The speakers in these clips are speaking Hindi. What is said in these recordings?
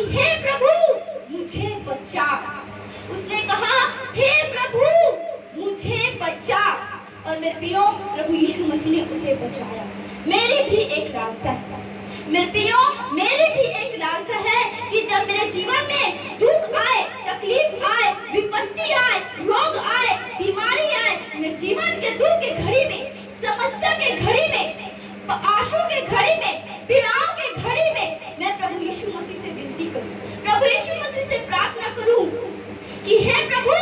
हे प्रभु मुझे बचा। उसने कहा हे प्रभु मुझे बचा। और मेरे प्रियो, प्रभु यीशु मसीह ने उसे बचाया। मेरी भी एक लालसा है मेरे प्रियो, मेरी भी एक लालसा है कि जब मेरे जीवन में दुख आए, तकलीफ आए, विपत्ति आए, रोग आए, बीमारी आए, मेरे जीवन के दुख के घड़ी में, समस्या के घड़ी में, आशों के घड़ी में, पीड़ाओं के घड़ी में मैं प्रभु यीशु मसीह से विनती करूं, प्रभु यीशु मसीह से प्रार्थना करूं कि हे प्रभु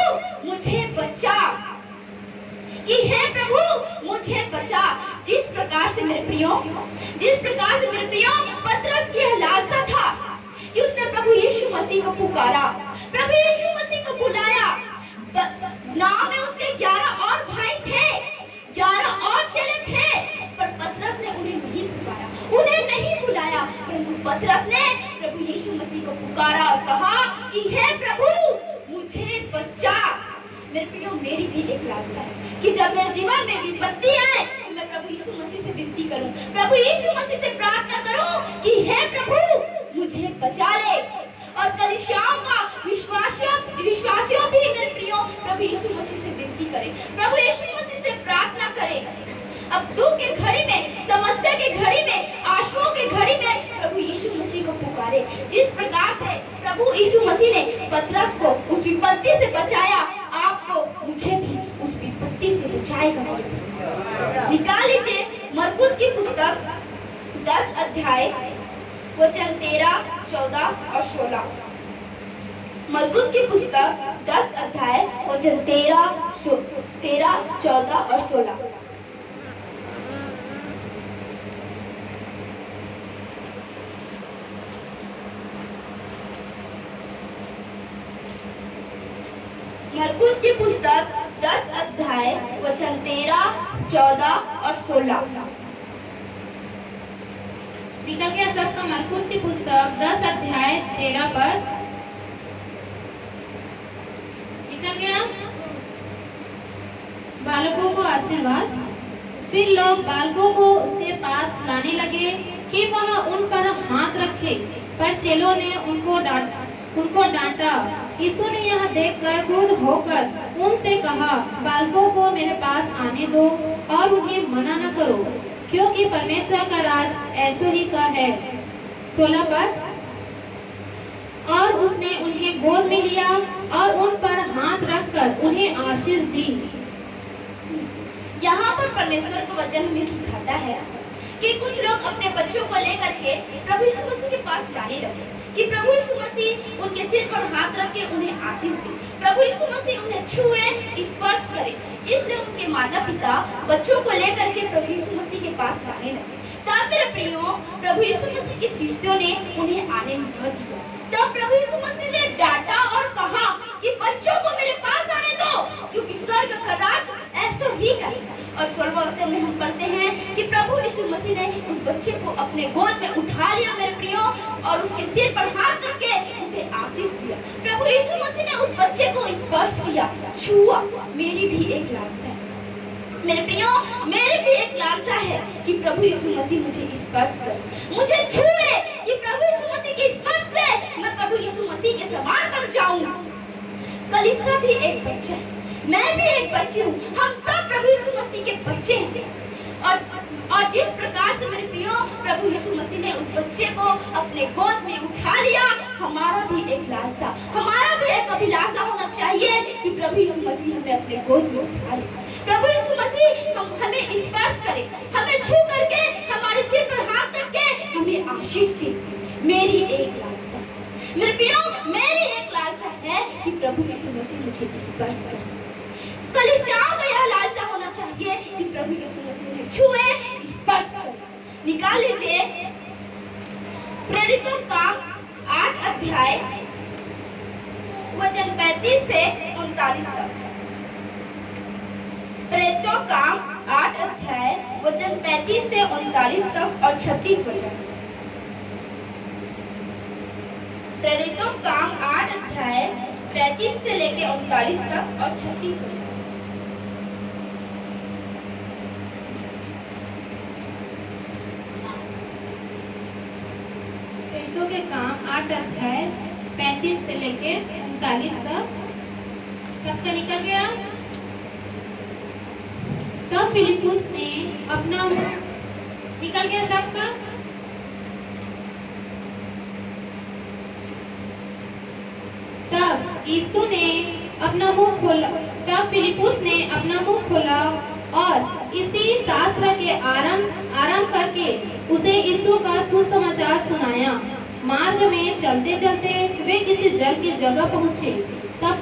मुझे बचा, कि हे प्रभु मुझे बचा। जिस प्रकार से मेरे प्रियो पतरस की लालसा था कि उसने प्रभु यीशु मसीह को पुकारा, प्रभु यीशु मसीह को बुलाया। नाम में उसके 11 और भाई थे, 11 और चेले थे, पर पतरस ने उन्हें नहीं पुकारा, उन्हें नहीं बुलाया, परंतु पतरस ने प्रभु यीशु मसीह को पुकारा और कहा कि हे प्रभु मुझे बचा। मेरे प्रियो, मेरी भी एक लालसा है कि जब मेरे जीवन में विपत्ति आए तो मैं प्रभु यीशु मसीह से विनती करूं, प्रभु यीशु मसीह से प्रार्थना करूं कि हे प्रभु मुझे बचा ले। और कलीसियाओं का विश्वासियों भी मेरे प्रियो प्रभु यीशु मसीह से विनती करें, प्रभु यीशु मसीह से प्रार्थना करें। अब दुख के घड़ी में, समस्या के घड़ी में, आशाओं के घड़ी में प्रभु यीशु मसीह को पुकारे। जिस प्रकार से प्रभु यीशु मसीह ने पतरस को उस विपत्ति से बचाया, आपको मुझे भी उस विपत्ति से बचाएगा। निकाल लीजिए मरकुस की पुस्तक 10 अध्याय वचन 13, 14 और 16। मरकुस की पुस्तक 10 अध्याय वचन 13, 14 और 16। मरकुस की पुस्तक 10 अध्याय वचन 13, 14 और 16। निकल गया सबका? मरकुस की पुस्तक 10 अध्याय 13 पर निकल गया। बालकों को आशीर्वाद। फिर लोग बालकों को उसके पास लाने लगे कि वह उन पर हाथ रखे, पर चेलों ने उनको डांटा। यीशु ने यह देखकर क्रुद्ध होकर उनसे कहा, बालकों को मेरे पास आने दो और उन्हें मना न करो, क्योंकि परमेश्वर का राज ऐसे ही का है। 16 पर, और उसने उन्हें गोद में लिया और उन पर हाथ रखकर उन्हें आशीष दी। यहाँ पर परमेश्वर का वचन हमें सिखाता है कि कुछ लोग अपने बच्चों को लेकर के प्रभु यीशु मसीह के पास जाने लगे कि प्रभु यीशु मसीह उनके सिर पर हाथ रख के उन्हें आशीष दे, प्रभु यीशु मसीह उन्हें छुए, स्पर्श करे। इसलिए उनके माता पिता बच्चों को लेकर के प्रभु यीशु मसीह के पास जाने लगे। तब मेरे प्रियो, प्रभु यीशु मसीह के शिष्यों ने उन्हें आने न दिया। तब प्रभु यीशु मसीह ने डांटा और कहा कि बच्चों को मेरे पास आने दो, क्योंकि स्वर्ग का राज ऐसा ही करेगा। और 16वें वचन में हम पढ़ते हैं कि प्रभु यीशु मसीह ने उस बच्चे को अपने गोद में उठा लिया मेरे प्रियो, और उसके सिर पर हाथ रख के उसे आशीष दिया। प्रभु यीशु मसीह ने उस बच्चे को स्पर्श किया, छुआ। मेरी भी एक लालसा है मेरे प्रियो, मेरी भी एक लालसा है कि प्रभु यीशु मसीह मुझे स्पर्श करे, मुझे छुए, कि प्रभु यीशु मसीह के स्पर्श से मैं प्रभु यीशु मसीह के समान बन जाऊं। कलीसिया भी एक बच्चा है, मैं भी एक बच्ची हूँ, हम सब प्रभु यीशु मसीह के बच्चे हैं। और जिस प्रकार से मेरे प्रियो प्रभु यीशु मसीह ने उस बच्चे को अपने गोद में उठा लिया, हमारा भी एक लालसा, हमारा भी एक अभिलाषा होना चाहिए कि प्रभु यीशु मसीह हमें अपने गोद में उठा ले, प्रभु यीशु मसीह हमें स्पर्श करे, हमें छू करके हमारे सिर पर हाथ रख के हमें आशीष दे। मेरी एक लालसा, मेरे प्रियो, मेरी एक लालसा है कि प्रभु यीशु मसीह मुझे स्पर्श करे। कलीसियाओं का यह लालसा होना चाहिए कि प्रभु यीशु मसीह ने छुए, स्पर्श करे। निकाल लीजिए प्रेरितों का 8 अध्याय वचन 35 से 39 तक। प्रेरितों का 8 अध्याय वचन 35 से 39 तक और 36 वचन। प्रेरितों का 8 अध्याय 35 से लेके 39 तक और 36 वचन। प्रेरितों के काम 8 अध्याय 35 से लेके 39 तक सबका निकल गया। तब फिलिप्पुस ने अपना निकल गया सबका। तब यीशु ने अपना मुंह खोला, तब फिलिप्पुस ने अपना मुंह खोला और इसी शास्त्र के आरंभ करके उसे यीशु का सुसमाचार सुनाया। मार्ग में चलते चलते वे किसी जल की जगह पहुँचे। तब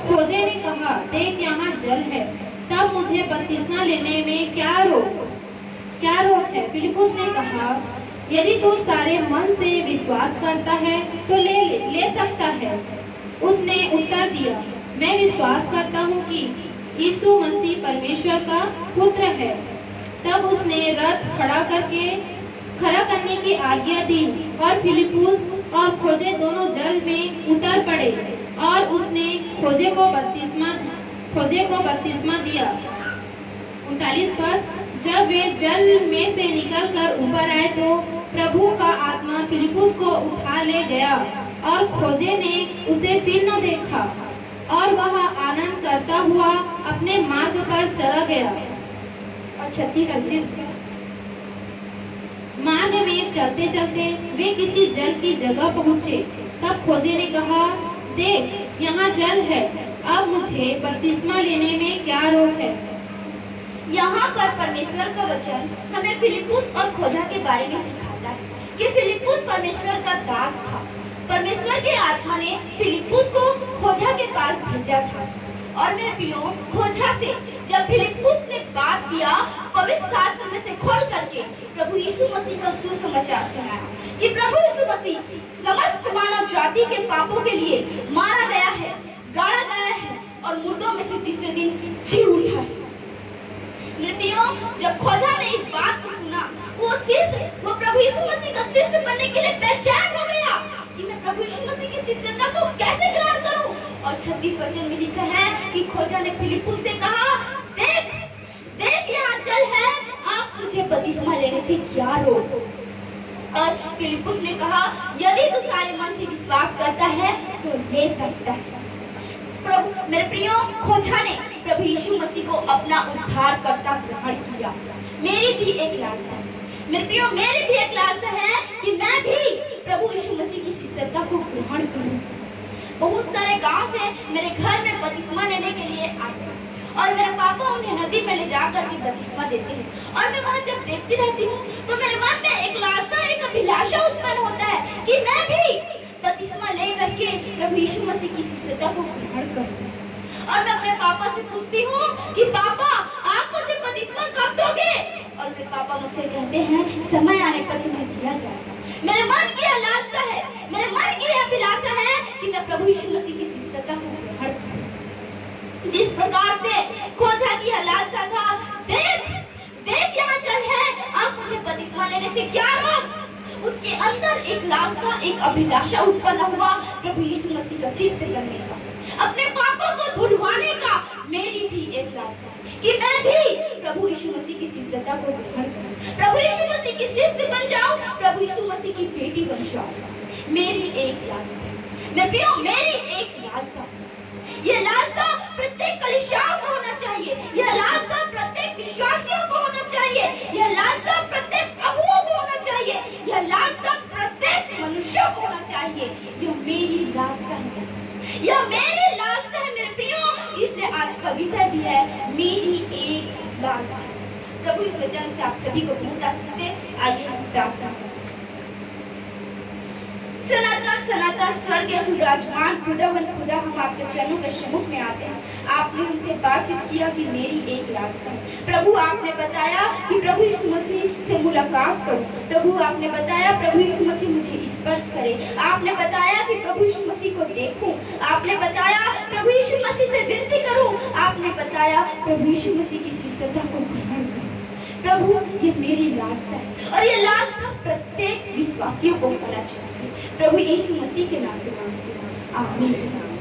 खोजे ने कहा, देख यहाँ जल है, तब मुझे बपतिस्मा लेने में क्या रोक है? फिलिप्पुस ने कहा, यदि तू सारे मन से विश्वास करता है तो ले सकता है। उसने उत्तर दिया, मैं विश्वास करता हूँ कि यीशु मसीह परमेश्वर का पुत्र है। तब उसने रथ खड़ा करने की आज्ञा दी और फिलिप्पुस और खोजे दोनों जल में उतर पड़े और उसने खोजे को बपतिस्मा दिया। 39 पर जब वे जल में से निकलकर ऊपर आए तो प्रभु का आत्मा फिलिप्पुस को उठा ले गया और खोजे ने उसे फिर न देखा और वह आनंद करता हुआ अपने मार्ग पर चला गया। और 36 मार्ग में चलते चलते वे किसी जल की जगह पहुँचे। तब खोजे ने कहा, देख यहाँ जल है, अब मुझे बपतिस्मा लेने में क्या रोक है? यहाँ पर परमेश्वर का वचन हमें फिलिप्पुस और खोजा के बारे में सिखाता है कि फिलिप्पुस परमेश्वर का दास था। परमेश्वर के आत्मा ने फिलिप्पुस को खोजा के पास भेजा था। और मेरे प्रियो, खोजा से जब फिलिप्पुस ने बात किया, पवित्र शास्त्र में से खोल करके प्रभु यीशु मसीह का सुसमाचार सुनाया कि प्रभु यीशु मसीह समस्त मानव जाति के पापों के लिए मारा गया है, गाड़ा गया है और मुर्दों में से तीसरे दिन जी उठा है। मेरे प्रियो, जब खोजा ने इस बात को सुना, वो प्रभु यीशु मसीह का शिष्य बनने के लिए बेचैन हो गया कि मैं प्रभु यीशु मसीह की शिष्यता को कैसे ग्रहण करूं। और 36 वचन में लिखा है कि खोजा ने फिलिप्पुस से कहा, देख यहाँ जल है, आप मुझे बपतिस्मा लेने से क्या रोक? और फिलिप्पुस ने कहा, यदि तू सारे मन से विश्वास करता है तो ले सकता है। प्रभु मेरे प्रियो, खोजा ने प्रभु यीशु मसीह को अपना उद्धारकर्ता ग्रहण किया। मेरी भी एक लालसा है मेरे प्रियो, मेरी भी एक लालसा है कि मैं भी प्रभु यीशु मसीह की शिष्यता को ग्रहण करूं। बहुत सारे गांव से मेरे घर में बपतिस्मा लेने के लिए आते हैं और मेरे पापा उन्हें नदी में ले जाकर के बपतिस्मा देते हैं। और मैं वहाँ जब देखती रहती हूँ तो मेरे मन में एक लालसा, एक अभिलाषा उत्पन्न होता है कि मैं भी बपतिस्मा ले करके प्रभु यीशु मसीह की शिष्यता को ग्रहण करूं। और मैं अपने पापा से पूछती हूँ कि पापा, आप मुझे बपतिस्मा कब दोगे? और मेरे पापा मुझसे कहते हैं, समय आने पर तुम्हें दिया जाएगा। मेरे मन की यह लालसा है, मेरे मन की यह अभिलाषा है कि मैं प्रभु यीशु मसीह की शिष्यता को ग्रहण करूं। जिस प्रकार से खोजा की यह लालसा था, देख यहाँ जल है, अब मुझे बपतिस्मा लेने से क्या रोक? उसके अंदर एक लालसा, एक अभिलाषा उत्पन्न हुआ प्रभु यीशु मसीह का शिष्य बनने का, अपने पापों को धुलवाने का। मेरी भी एक लालसा कि मैं भी प्रभु यीशु मसीह की शिष्यता को ग्रहण करूं, प्रभु यीशु मसीह की शिष्य बन जाऊं, प्रभु यीशु मसीह की बेटी बन जाऊं। मेरी एक लालसा, मैं भी मेरी एक लालसा। यह लालसा प्रत्येक कलीसियाओं को होना चाहिए, यह लालसा प्रत्येक विश्वासियों को होना चाहिए, यह लालसा प्रत्येक अगुओं को होना चाहिए, यह लालसा प्रत्येक मनुष्यों को होना चाहिए। यह मेरी लालसा है, यह मेरी लालसा है मेरे प्रियो। इसलिए आज का विषय भी है मेरी एक लालसा। प्रभु इस वचन से आप सभी को बहुत आशीष दे। आइए हम प्रार्थना करें। सनातन स्वर्ग के विराजमान खुदावन खुदा, हम आपके चरणों के सम्मुख में आते हैं। आपने हमसे बातचीत किया कि मेरी एक लालसा है। प्रभु आपने बताया कि प्रभु यीशु मसीह से मुलाकात करूं। प्रभु आपने बताया प्रभु यीशु मसीह मुझे स्पर्श करे। आपने बताया कि प्रभु यीशु मसीह को देखूं। आपने बताया प्रभु यीशु मसीह से विनती करूं। आपने बताया प्रभु यीशु मसीह की शिष्यता को ग्रहण करूं। प्रभु ये मेरी लालसा है और ये लालसा प्रत्येक विश्वासियों को होना चाहिए। प्रभु यीशु मसीह के नाम से मांगते हैं, आमीन।